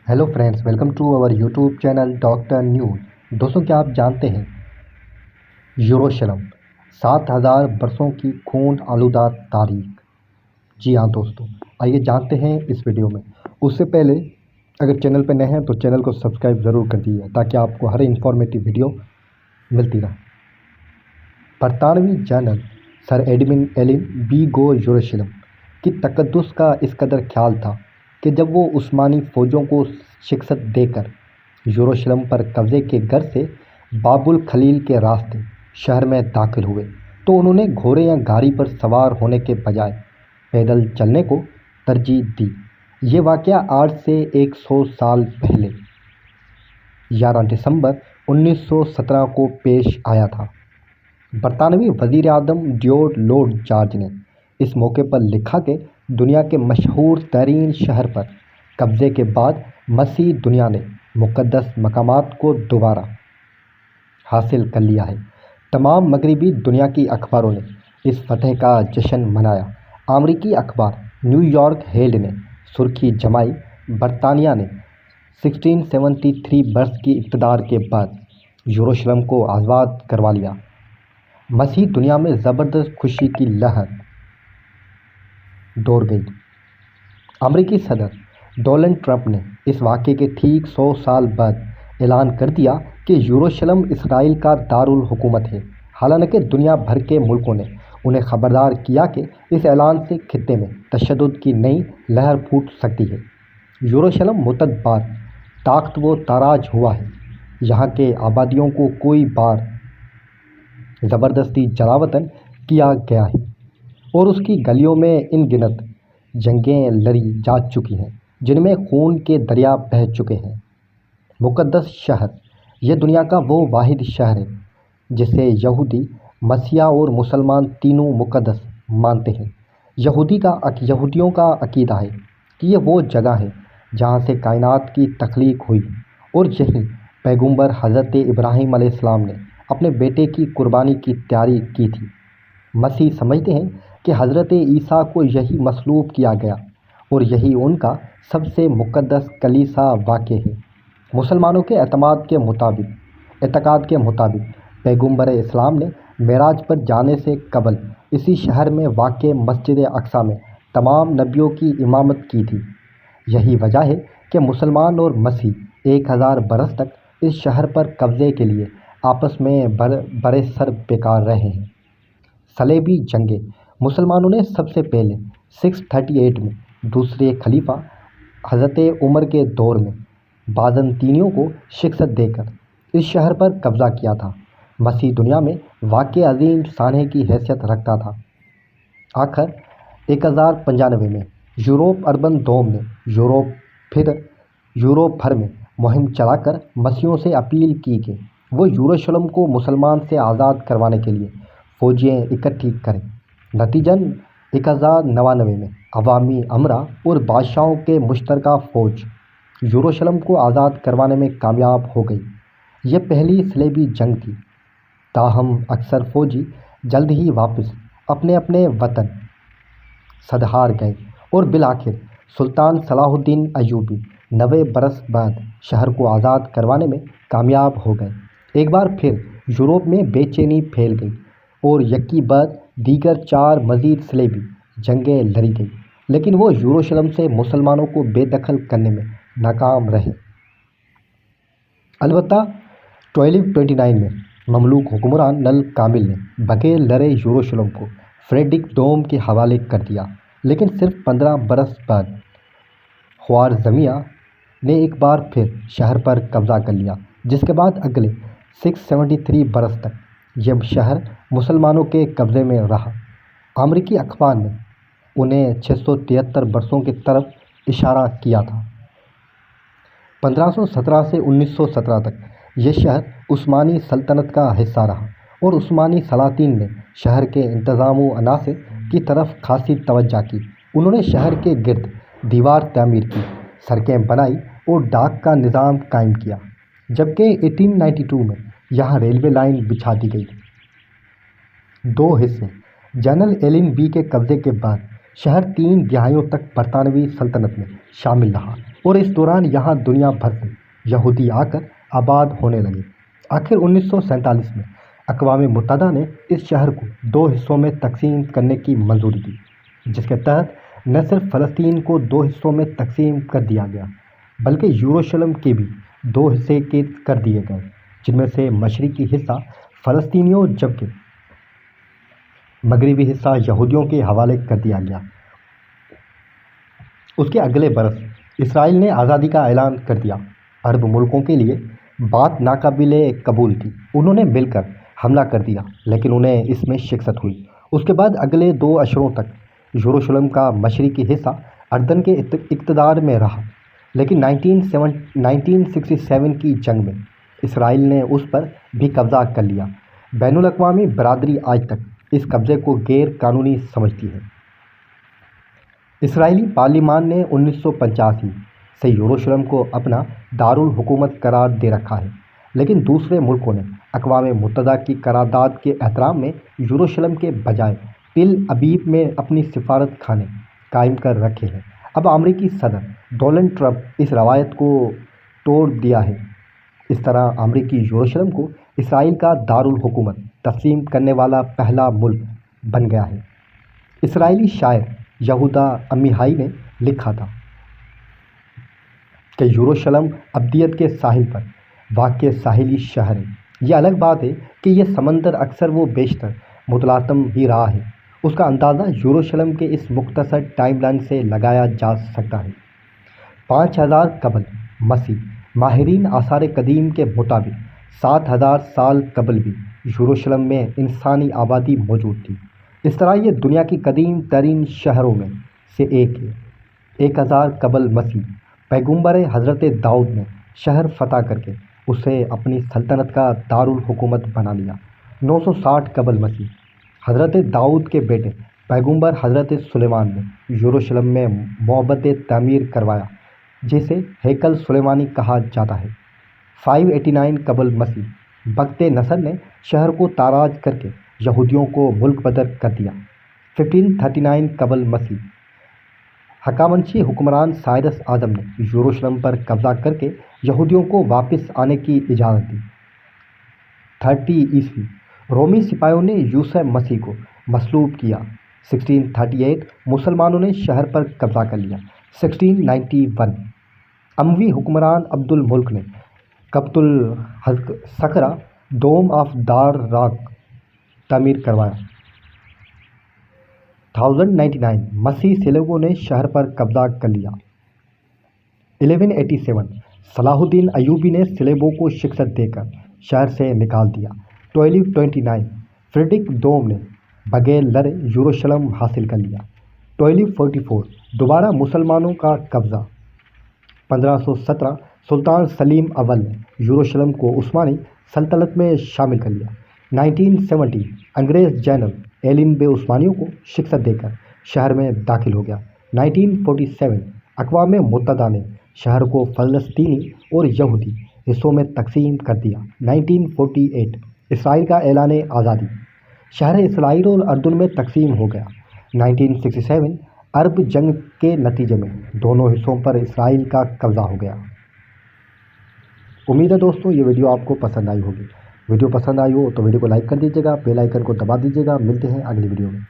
Hello friends, welcome to our YouTube channel doctor news. दोस्तों, क्या आप जानते हैं यरूशलेम 7,000 बरसों की खून आलूदा तारीख। जी हाँ दोस्तों, आइए जानते हैं इस वीडियो में। उससे पहले अगर चैनल पर नए हैं तो चैनल को सब्सक्राइब ज़रूर कर दीजिए ताकि आपको हर इन्फॉर्मेटिव वीडियो मिलती रहे। बरतानवी general sir Edmund Allenby गो यरूशलेम की तकद्दुस का इस कदर ख्याल था कि जब वो उस्मानी फ़ौजों को शिकस्त देकर यरूशलेम पर कब्ज़े के गर्ज से बाबुल खलील के रास्ते शहर में दाखिल हुए तो उन्होंने घोड़े या गाड़ी पर सवार होने के बजाय पैदल चलने को तरजीह दी। ये वाक़या आज से 100 साल पहले 11 दिसंबर 1917 को पेश आया था। बरतानवी वज़ीर आज़म ड्योड लॉर्ड जॉर्ज ने इस मौके पर लिखा कि दुनिया के मशहूर तरीन शहर पर कब्ज़े के बाद मसीह दुनिया ने मुक़द्दस मकामात को दोबारा हासिल कर लिया है। तमाम मगरबी दुनिया की अखबारों ने इस फतह का जश्न मनाया। अमरीकी अखबार न्यूयॉर्क हेल्ड ने सुर्खी जमाई, बरतानिया ने 1673 बरस की इक़्तिदार के बाद यरूशलेम को आज़ाद करवा लिया। मसीह दुनिया में ज़बरदस्त खुशी की लहर दौड़ गई। अमरीकी सदर डोनाल्ड ट्रंप ने इस वाक़े के ठीक 100 साल बाद ऐलान कर दिया कि यरूशलेम इसराइल का दारुल हुकूमत है। हालांकि दुनिया भर के मुल्कों ने उन्हें ख़बरदार किया कि इस ऐलान से खित्ते में तशद्दुद की नई लहर फूट सकती है। यरूशलेम मुतअद्दिद बार ताख्त व ताराज हुआ है। यहाँ के आबादियों को कोई बार ज़बरदस्ती जलावतन किया गया है और उसकी गलियों में इन गिनत जंगें लड़ी जा चुकी हैं जिनमें खून के दरिया बह चुके हैं। मुक़द्दस शहर, यह दुनिया का वो वाहिद शहर है जिसे यहूदी, मसीहा और मुसलमान तीनों मुक़द्दस मानते हैं। यहूदियों का अकीदा है कि ये वो जगह है जहाँ से कायनात की तख्लीक हुई और यहीं पैगंबर हज़रत इब्राहीम अलैहिस्सलाम ने अपने बेटे की कुर्बानी की तैयारी की थी। मसीह समझते हैं कि हज़रत ईसा को यही मसलूब किया गया और यही उनका सबसे मुक़द्दस कलीसा वाक़े है। मुसलमानों के एतकाद के मुताबिक पैगंबर इस्लाम ने मेराज पर जाने से कबल इसी शहर में वाक़े मस्जिद अक्सा में तमाम नबियों की इमामत की थी। यही वजह है कि मुसलमान और मसीह 1000 बरस तक इस शहर पर कब्ज़े के लिए आपस में बरे सर बेकार रहे हैं। सलेबी जंगें, मुसलमानों ने सबसे पहले 638 में दूसरे खलीफा हज़रत उमर के दौर में बाज़ंतीनियों को शिकस्त देकर इस शहर पर कब्ज़ा किया था। मसीह दुनिया में वाक़े अजीम सानहे की हैसियत रखता था। आखिर 1095 में यूरोप अर्बन दोम ने यूरोप भर में मुहिम चलाकर मसीहों से अपील की कि वो यरूशलेम को मुसलमान से आज़ाद करवाने के लिए फ़ौजें इकट्ठी करें। नतीजन 1099 में अवामी अमरा और बादशाहों के मुश्तरका फ़ौज यरूशलेम को आज़ाद करवाने में कामयाब हो गई। यह पहली सलेबी जंग थी। ताहम अक्सर फ़ौजी जल्द ही वापस अपने अपने वतन सदहार गए और बिलाखिर सुल्तान सलाहुद्दीन अयूबी 90 बरस बाद शहर को आज़ाद करवाने में कामयाब हो गए। एक बार फिर यूरोप में बेचैनी फैल गई और यक्की बाद दीगर 4 मज़ीद सलेबी जंगें लड़ी गई, लेकिन वो यरूशलेम से मुसलमानों को बेदखल करने में नाकाम रहे। अलबत्ता 1229 में ममलूक हुक्मरान नल कामिल ने बगैर लड़े यरूशलेम को फ्रेडरिक दोम के हवाले कर दिया। लेकिन सिर्फ 15 बरस बाद ख्वारज़मिया ने एक बार फिर शहर पर कब्ज़ा कर लिया, जिसके बाद अगले 673 बरस तक यह शहर मुसलमानों के कब्ज़े में रहा। अमरीकी अखबार ने उन्हें 673 बरसों की तरफ इशारा किया था। 1517 से 1917 तक यह शहर उस्मानी सल्तनत का हिस्सा रहा और उस्मानी सलातीन ने शहर के इंतज़ाम व अनासिर की तरफ खासी तवज्जो की। उन्होंने शहर के गिर्द दीवार तामीर की, सड़कें बनाई और डाक का निज़ाम कायम किया। जबकि 1892 में यहाँ रेलवे लाइन बिछा दी गई। 2 हिस्से जनरल एलिन बी के कब्ज़े के बाद شہر 3 دہائیوں تک برطانوی سلطنت میں شامل رہا اور اس دوران یہاں دنیا بھر سے یہودی آ کر آباد ہونے لگے۔ آخر 1947 میں اقوام متحدہ نے اس شہر کو 2 حصوں میں تقسیم کرنے کی منظوری دی، جس کے تحت نہ صرف فلسطین کو 2 حصوں میں تقسیم کر دیا گیا بلکہ یروشلم کے بھی 2 حصے کر دیے گئے، جن میں سے مشرقی حصہ فلسطینیوں جبکہ مغربی حصہ یہودیوں کے حوالے کر دیا گیا۔ اس کے اگلے برس اسرائیل نے آزادی کا اعلان کر دیا۔ عرب ملکوں کے لیے بات ناقابل قبول تھی۔ انہوں نے مل کر حملہ کر دیا لیکن انہیں اس میں شکست ہوئی۔ اس کے بعد اگلے 2 عشروں تک یروشلم کا مشرقی حصہ اردن کے اقتدار میں رہا، لیکن 1967 کی جنگ میں اسرائیل نے اس پر بھی قبضہ کر لیا۔ بین الاقوامی برادری آج تک اس قبضے کو غیر قانونی سمجھتی ہے۔ اسرائیلی پارلیمان نے 1985 سے یروشلم کو اپنا دارالحکومت قرار دے رکھا ہے، لیکن دوسرے ملکوں نے اقوام متحدہ کی قرارداد کے احترام میں یروشلم کے بجائے تل ابیب میں اپنی سفارت خانے قائم کر رکھے ہیں۔ اب امریکی صدر ڈونلڈ ٹرمپ اس روایت کو توڑ دیا ہے۔ اس طرح امریکی یروشلم کو اسرائیل کا دارالحکومت تسلیم کرنے والا پہلا ملک بن گیا ہے۔ اسرائیلی شاعر یہودا عمیہائی نے لکھا تھا کہ یروشلم ابدیت کے ساحل پر واقع ساحلی شہر ہے۔ یہ الگ بات ہے کہ یہ سمندر اکثر و بیشتر متلاطم ہی رہا ہے۔ اس کا اندازہ یروشلم کے اس مختصر ٹائم لائن سے لگایا جا سکتا ہے۔ 5000 قبل مسیح ماہرین آثار قدیم کے مطابق 7000 سال قبل بھی یروشلم میں انسانی آبادی موجود تھی۔ اس طرح یہ دنیا کی قدیم ترین شہروں میں سے ایک ہے۔ 1000 قبل مسیح پیغمبر حضرت داؤد نے شہر فتح کر کے اسے اپنی سلطنت کا دارالحکومت بنا لیا۔ 960 قبل مسیح حضرت داؤد کے بیٹے پیغمبر حضرت سلیمان نے یروشلم میں معبد تعمیر کروایا جسے ہیکل سلیمانی کہا جاتا ہے۔ 589 قبل مسیح بخت نصر نے شہر کو تاراج کر کے یہودیوں کو ملک بدر کر دیا۔ 1539 قبل مسیح ہخامنشی حکمران سائرس اعظم نے یروشلم پر قبضہ کر کے یہودیوں کو واپس آنے کی اجازت دی۔ 30 عیسوی رومی سپاہیوں نے یسوع مسیح کو مصلوب کیا۔ 1638 مسلمانوں نے شہر پر قبضہ کر لیا۔ 1691 اموی حکمران عبد الملک نے قبۃ الصخرہ ڈوم آف دار راک تعمیر کروایا۔ 1099 مسیح سلیبوں نے شہر پر قبضہ کر لیا۔ 1187 صلاح الدین ایوبی نے سلیبوں کو شکست دے کر شہر سے نکال دیا۔ 1229 فریڈرک دوم نے بغیر لڑے یروشلم حاصل کر لیا۔ 1244 دوبارہ مسلمانوں کا قبضہ۔ 1517 سلطان سلیم اول نے یروشلم کو عثمانی سلطنت میں شامل کر لیا۔ 1970 انگریز جنرل ایلن بے عثمانیوں کو شکست دے کر شہر میں داخل ہو گیا۔ 1947 اقوام متحدہ نے شہر کو فلسطینی اور یہودی حصوں میں تقسیم کر دیا۔ 1948 اسرائیل کا اعلان آزادی، شہر اسرائیل اور اردن میں تقسیم ہو گیا۔ 1967 عرب جنگ کے نتیجے میں دونوں حصوں پر اسرائیل کا قبضہ ہو گیا۔ امید ہے دوستوں یہ ویڈیو آپ کو پسند آئی ہوگی۔ ویڈیو پسند آئی ہو تو ویڈیو کو لائک کر دیجیے گا، بیل آئیکن کو دبا دیجیے گا۔ ملتے ہیں اگلی ویڈیو میں۔